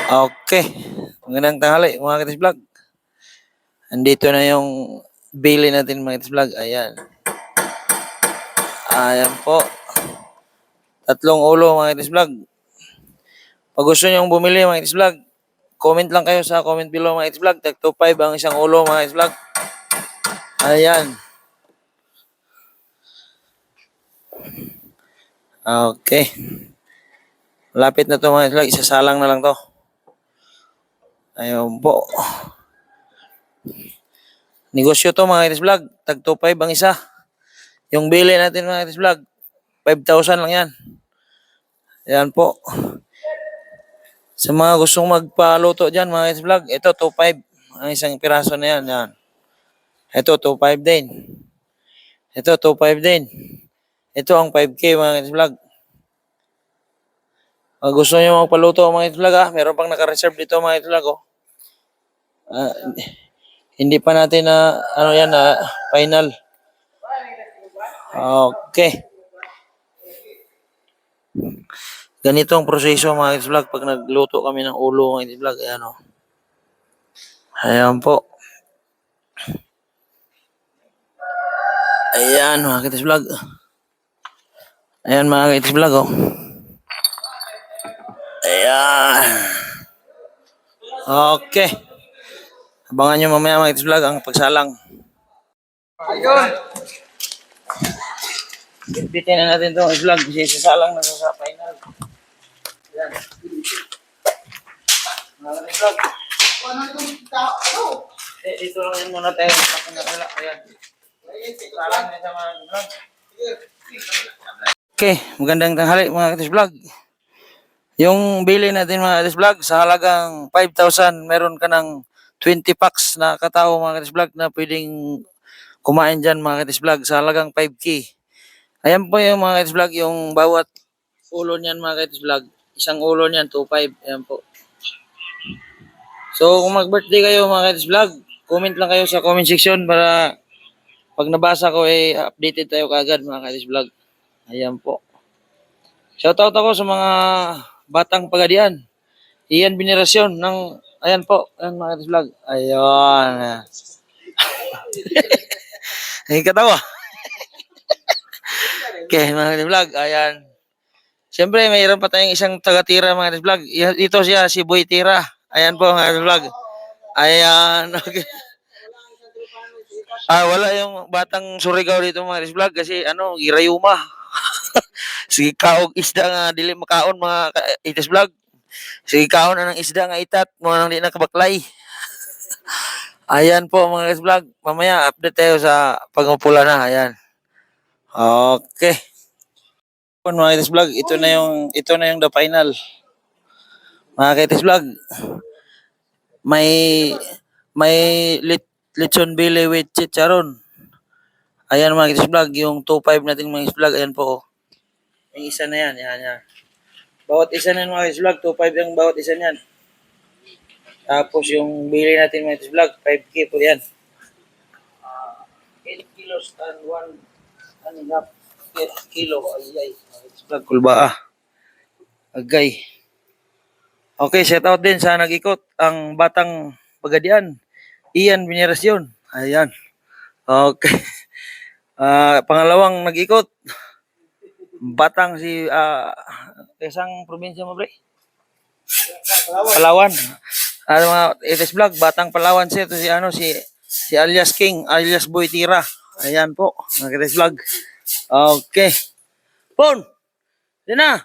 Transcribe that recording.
Okay. Magandang tanghali mga Kitis Vlog. Andito na yung bili natin mga Kitis Vlog. Ayan. Ayan po. 3 ulo mga Kitis Vlog. Pag gusto nyo bumili mga Kitis Vlog, comment lang kayo sa comment below mga Kitis Vlog. Tag 2.5 ang isang ulo mga Kitis Vlog. Ayan. Okay. Lapit na to mga Kitis Vlog. Isasalang na lang to. Ayun po. Negosyo to mga Kitis Vlog. Tag 2.5 ang isa. Yung bili natin mga Kitis Vlog, 5,000 lang yan. Ayan po. Sa mga gustong magpaluto dyan mga Kitis Vlog, ito 2.5 ang isang piraso na yan. Yan. Ito 2.5 din. Ito 2.5 din. Ito ang 5K mga Kitis Vlog. Pag gusto nyo magpaluto mga Kitis Vlog meron pang naka-reserve dito mga Kitis Vlog. Hindi pa natin na final. Okay. Ganito ang proseso mga Kitis Vlog pag nagluto kami ng ulo mga Kitis Vlog. Ayan o. Ayan po. Ayan mga Kitis Vlog. Ayan mga Kitis Vlog oh. Ayan. Okay. Abangan nyo mamaya mga Kitis Vlog ang pagsalang. Ayun. Bitin na natin itong vlog kasi sasalang na sa final. Ayan. Mga Kitis Vlog. Dito lang yun muna tayo. Ayan. Sasalang na sa mga vlog. Okay, magandang tanghali mga Kitis Vlog. Yung bili natin mga Kitis Vlog sa halagang 5,000, meron ka ng 20 packs na katao mga Kitis Vlog na pwedeng kumain dyan mga Kitis Vlog sa halagang 5K. Ayan po yung mga Kitis Vlog, yung bawat ulo niyan mga Kitis Vlog. Isang ulo niyan, 2.5. Ayan po. So kung mag-birthday kayo mga Kitis Vlog, comment lang kayo sa comment section para pag nabasa ko updated tayo kaagad mga Kitis Vlog. Ayan po. Shoutout ako sa mga batang pagadian. Iyan Venerasyon ng, ayan po, ayan mga Kitis Vlog. Ayan. Ay katawa. Okay mga Kitis Vlog, ayan. Siyempre mayroon pa tayong isang taga-tira mga Kitis Vlog. Ito siya, si Boy Tira. Ayan po mga Kitis Vlog. Ayan, okay. Wala yung batang Surigao dito mga Kitis Vlog kasi girayuma. Sige kaog isda nga dili makaon mga Kitis Vlog. Sige kaon na ng isda nga itat mo nang di nakabaklay. Ayan po mga Kitis Vlog. Mamaya update tayo sa pagmupula na. Ayan. Okay. Mga Kitis Vlog, ito na yung the final. Mga Kitis Vlog. May lechon bili with chicharon. Ayan mga Kitis Vlog, yung 2.5 natin mga Kitis Vlog, ayan po. Yung isa na yan, yan. Bawat isa na yan mga Kitis Vlog, 2.5 yung bawat isa niyan. Tapos yung bili natin mga Kitis Vlog, 5K po yan. 8 kilos and 1.5 kilo. Ay, mga Kitis Vlog, kulbaa. Agay. Okay, shout out din sa nag-ikot ang batang pagadian. Iyan Venerasyon. Ayan. Okay. Pangalawang nag-ikot. Batang si isang probinsya mo, bre? Palawan. Mga Kitis Vlog, batang Palawan siya. Ito si alias King, alias Boy Tira. Ayan po, mga Kitis Vlog. Okay. Pon! Yan na.